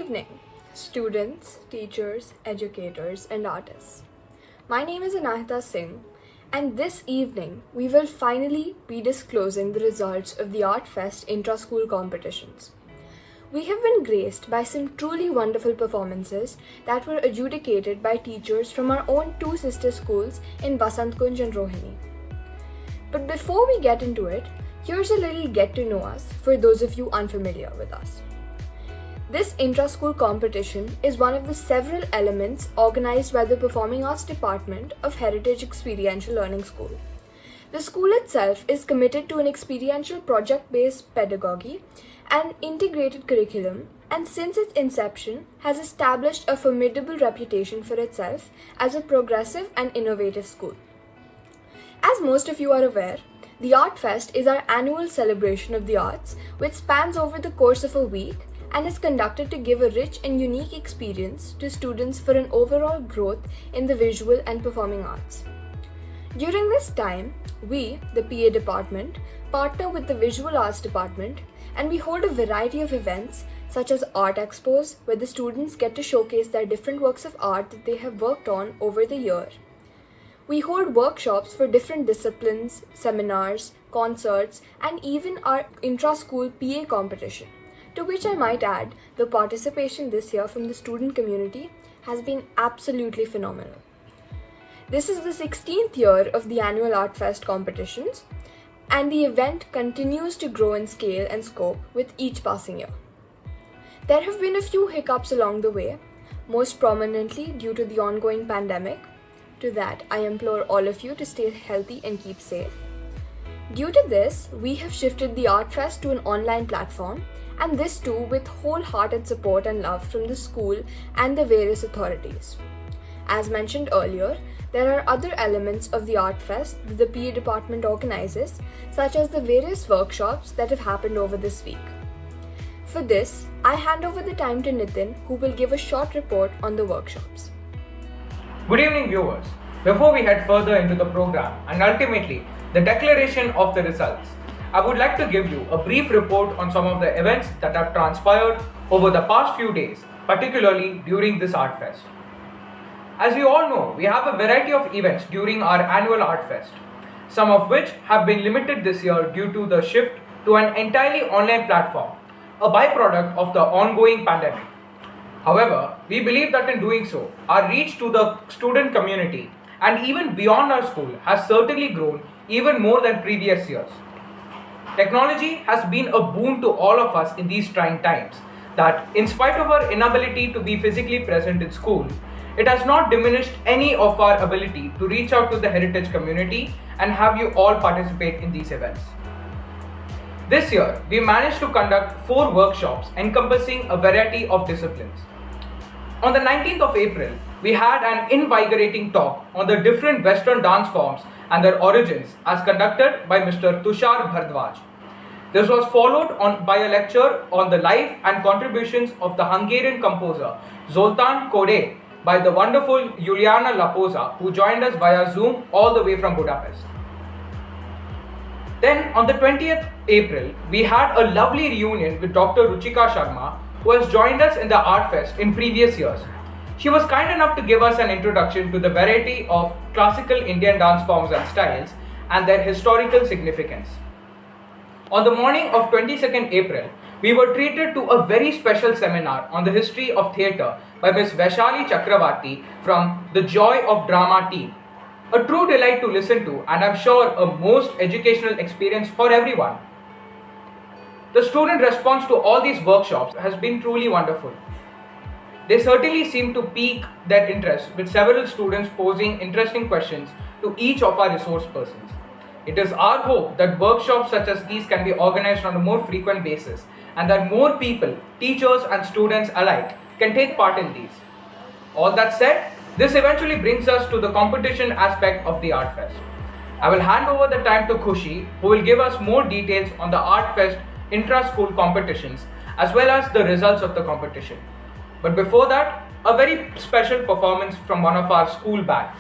evening, students, teachers, educators, and artists. My name is Anahita Singh, and this evening we will finally be disclosing the results of the Art Fest Intra-school competitions. We have been graced by some truly wonderful performances that were adjudicated by teachers from our own two sister schools in Basant Kunj and Rohini. But before we get into it, here's a little get to know us for those of you unfamiliar with us. This intra-school competition is one of the several elements organized by the Performing Arts Department of Heritage Experiential Learning School. The school itself is committed to an experiential project-based pedagogy and integrated curriculum, and since its inception has established a formidable reputation for itself as a progressive and innovative school. As most of you are aware, the Art Fest is our annual celebration of the arts which spans over the course of a week and is conducted to give a rich and unique experience to students for an overall growth in the visual and performing arts. During this time, we, the PA department, partner with the Visual Arts department and we hold a variety of events such as art expos where the students get to showcase their different works of art that they have worked on over the year. We hold workshops for different disciplines, seminars, concerts, and even our intra-school PA competition, to which I might add, the participation this year from the student community has been absolutely phenomenal. This is the 16th year of the annual Art Fest competitions, and the event continues to grow in scale and scope with each passing year. There have been a few hiccups along the way, most prominently due to the ongoing pandemic. To that, I implore all of you to stay healthy and keep safe. Due to this, we have shifted the Art Fest to an online platform, and this too with wholehearted support and love from the school and the various authorities. As mentioned earlier, there are other elements of the Art Fest that the PA department organizes, such as the various workshops that have happened over this week. For this, I hand over the time to Nitin, who will give a short report on the workshops. Good evening, viewers. Before we head further into the program and ultimately the declaration of the results, I would like to give you a brief report on some of the events that have transpired over the past few days, particularly during this Art Fest. As we all know, we have a variety of events during our annual Art Fest, some of which have been limited this year due to the shift to an entirely online platform, a byproduct of the ongoing pandemic. However, we believe that in doing so, our reach to the student community and even beyond our school has certainly grown even more than previous years. Technology has been a boon to all of us in these trying times that, in spite of our inability to be physically present in school, it has not diminished any of our ability to reach out to the heritage community and have you all participate in these events. This year, we managed to conduct 4 workshops encompassing a variety of disciplines. On the 19th of April, we had an invigorating talk on the different Western dance forms and their origins as conducted by Mr. Tushar Bhardwaj. This was followed by a lecture on the life and contributions of the Hungarian composer Zoltán Kodály by the wonderful Juliana Lapoza, who joined us via Zoom all the way from Budapest. Then on the 20th April, we had a lovely reunion with Dr. Ruchika Sharma, who has joined us in the Art Fest in previous years. She was kind enough to give us an introduction to the variety of classical Indian dance forms and styles and their historical significance. On the morning of 22nd April, we were treated to a very special seminar on the history of theatre by Ms. Vaishali Chakravarti from the Joy of Drama team. A true delight to listen to, and I'm sure a most educational experience for everyone. The student response to all these workshops has been truly wonderful. They certainly seem to pique their interest, with several students posing interesting questions to each of our resource persons. It is our hope that workshops such as these can be organized on a more frequent basis and that more people, teachers and students alike, can take part in these. All that said, this eventually brings us to the competition aspect of the Art Fest. I will hand over the time to Khushi, who will give us more details on the Art Fest intra-school competitions as well as the results of the competition. But before that, a very special performance from one of our school band.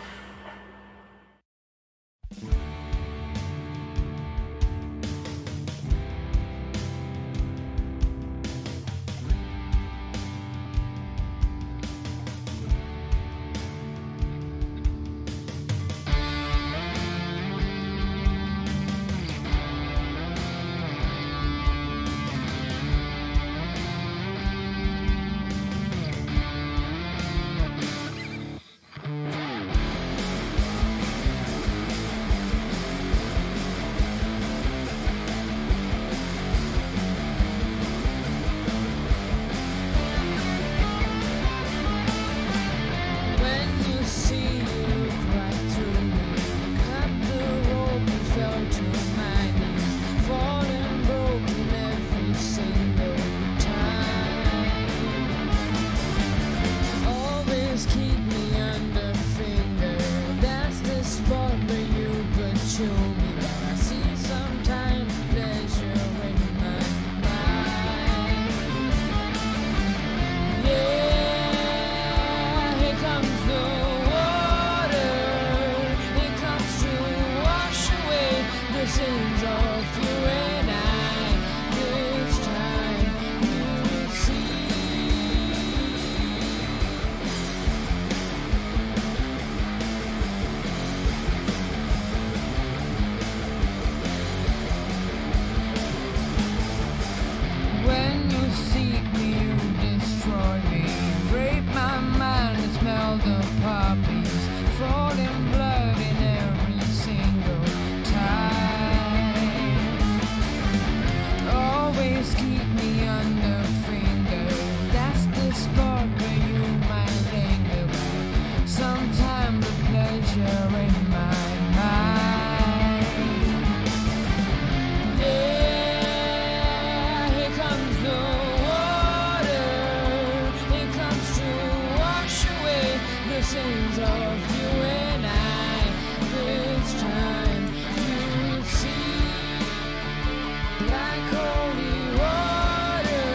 like holy water.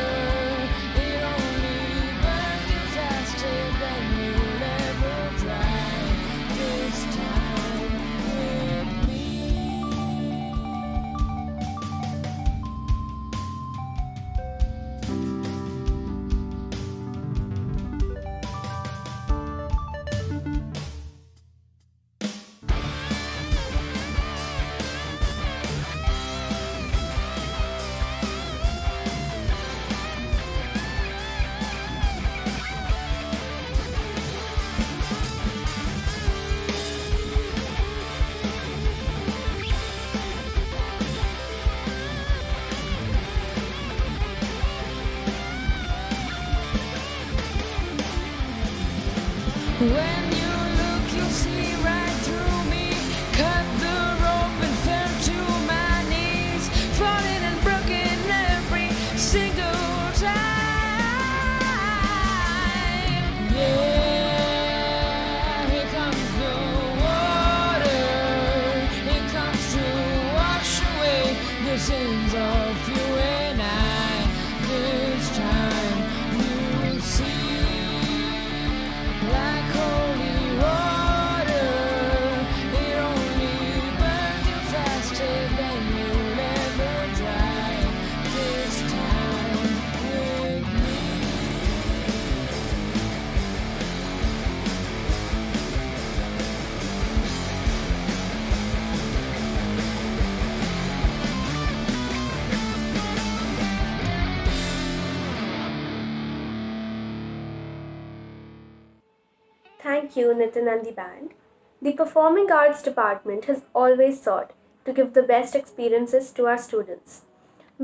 It only burns you faster than you'll ever dry. This time with me. When you look, you'll see right through me. Cut the rope and fell to my knees, falling and broken every single time. Yeah, here comes the water. It comes to wash away the sins of you and I. This time you'll see. Like holy water, it only burns you faster than you'll ever dry. This time with me. Thank you, Nitin and the band. The Performing Arts Department has always sought to give the best experiences to our students,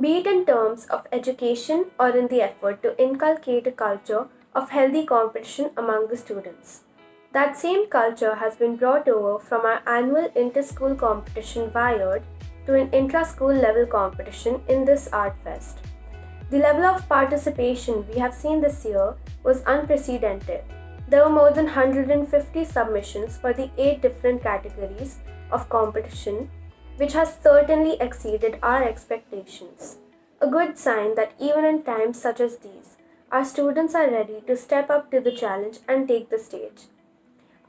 be it in terms of education or in the effort to inculcate a culture of healthy competition among the students. That same culture has been brought over from our annual inter-school competition Wired to an intra-school level competition in this Art Fest. The level of participation we have seen this year was unprecedented. There were more than 150 submissions for the 8 different categories of competition, which has certainly exceeded our expectations. A good sign that even in times such as these, our students are ready to step up to the challenge and take the stage.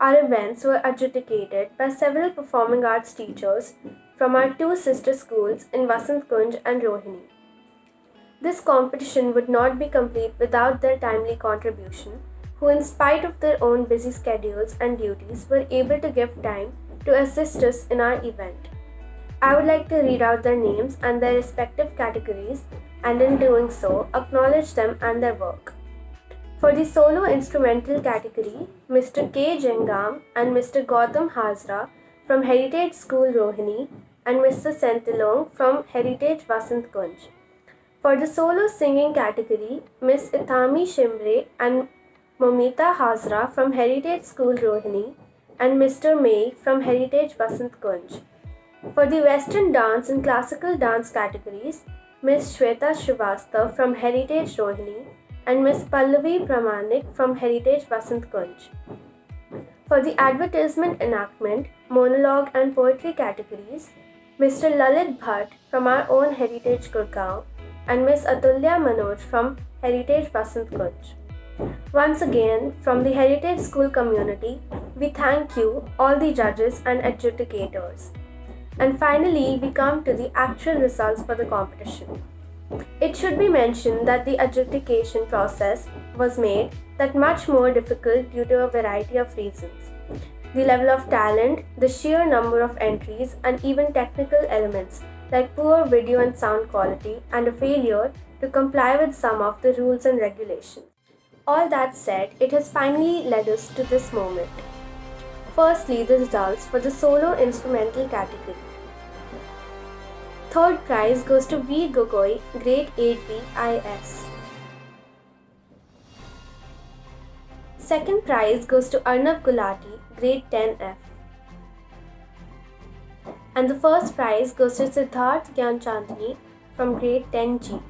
Our events were adjudicated by several performing arts teachers from our 2 sister schools in Vasant Kunj and Rohini. This competition would not be complete without their timely contribution, who in spite of their own busy schedules and duties were able to give time to assist us in our event. I would like to read out their names and their respective categories, and in doing so, acknowledge them and their work. For the solo instrumental category, Mr. K. Jengam and Mr. Gautam Hazra from Heritage School Rohini and Mr. Sentilong from Heritage Vasant Kunj. For the solo singing category, Miss Ithami Shimre and Momita Hazra from Heritage School Rohini and Mr. May from Heritage Vasant Kunj. For the Western dance and classical dance categories, Miss Shweta Srivastav from Heritage Rohini and Miss Pallavi Pramanik from Heritage Vasant Kunj. For the Advertisement, Enactment, Monologue and Poetry categories, Mr. Lalit Bhatt from our own Heritage Gurgaon and Miss Atulya Manoj from Heritage Vasant Kunj. Once again, from the Heritage School community, we thank you, all the judges and adjudicators. And finally, we come to the actual results for the competition. It should be mentioned that the adjudication process was made that much more difficult due to a variety of reasons. The level of talent, the sheer number of entries, and even technical elements like poor video and sound quality and a failure to comply with some of the rules and regulations. All that said, it has finally led us to this moment. Firstly, the results for the solo instrumental category. Third prize goes to V. Gogoi, Grade 8B IS. Second prize goes to Arnav Gulati, Grade 10F. And the first prize goes to Siddharth Gyanchandani from Grade 10G.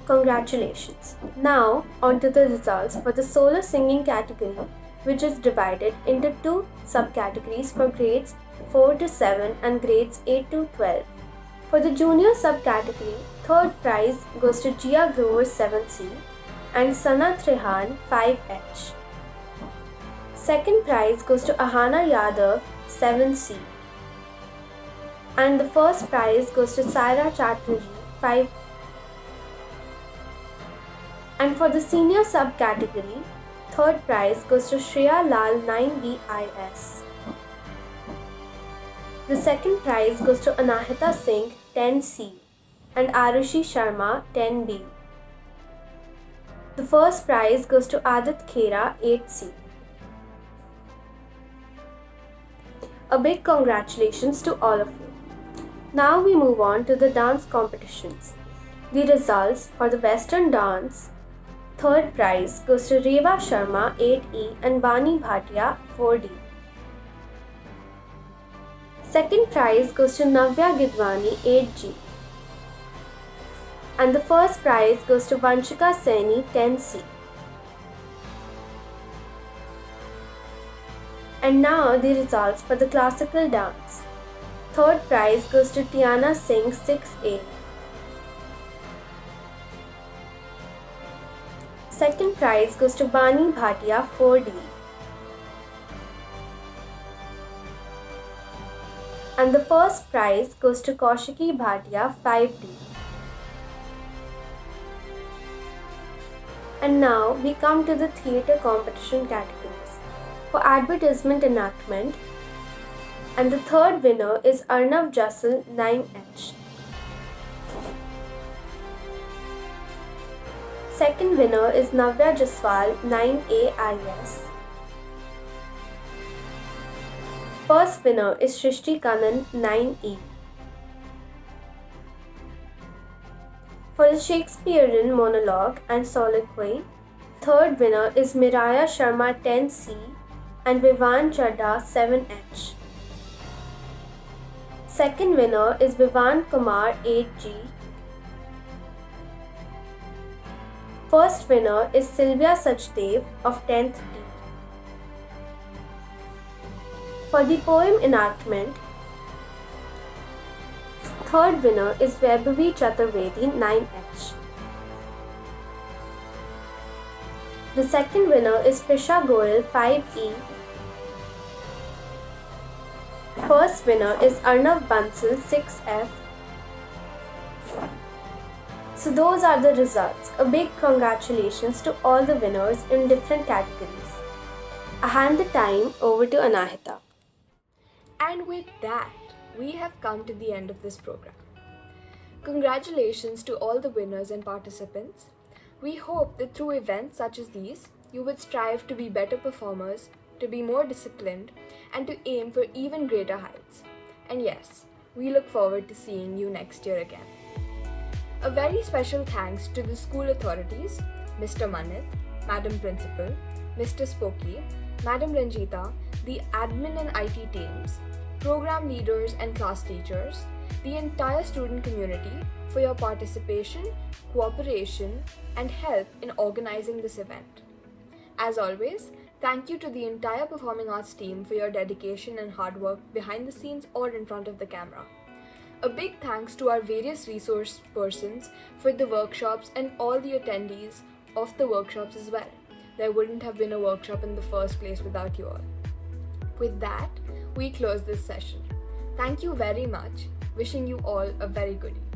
Congratulations. Now, on to the results for the solo singing category, which is divided into 2 subcategories for grades 4 to 7 and grades 8 to 12. For the junior subcategory, third prize goes to Jia Grover 7C and Sana Trehan 5H. Second prize goes to Ahana Yadav 7C. And the first prize goes to Saira Chatterjee 5. And for the senior subcategory, third prize goes to Shreya Lal 9BIS. The second prize goes to Anahita Singh 10C and Arushi Sharma 10B. The first prize goes to Adit Khera 8C. A big congratulations to all of you. Now we move on to the dance competitions. The results for the Western dance, third prize goes to Reva Sharma 8E and Bani Bhatia 4D. Second prize goes to Navya Gidwani 8G. And the first prize goes to Vanshika Saini 10C. And now the results for the classical dance. Third prize goes to Tiana Singh 6A. Second prize goes to Bani Bhatia 4D. And the first prize goes to Kaushiki Bhatia 5D. And now we come to the theatre competition categories. For advertisement enactment, and the third winner is Arnav Jassal 9H. Second winner is Navya Jaswal 9AIS. First winner is Shrishti Kanan 9E. For the Shakespearean Monologue and Soliloquy, third winner is Miraya Sharma 10C and Vivan Chadha 7H. Second winner is Vivan Kumar 8G. First winner is Sylvia Sachdev of 10th D. For the poem enactment, third winner is Vaibhavi Chaturvedi 9H. The second winner is Prisha Goyal 5E. First winner is Arnav Bansal 6F. So those are the results. A big congratulations to all the winners in different categories. I hand the time over to Anahita. And with that, we have come to the end of this program. Congratulations to all the winners and participants. We hope that through events such as these, you would strive to be better performers, to be more disciplined, and to aim for even greater heights. And yes, we look forward to seeing you next year again. A very special thanks to the school authorities, Mr. Manit, Madam Principal, Mr. Spokey, Madam Ranjita, the admin and IT teams, program leaders and class teachers, the entire student community for your participation, cooperation, and help in organizing this event. As always, thank you to the entire performing arts team for your dedication and hard work behind the scenes or in front of the camera. A big thanks to our various resource persons for the workshops and all the attendees of the workshops as well. There wouldn't have been a workshop in the first place without you all. With that, we close this session. Thank you very much. Wishing you all a very good evening.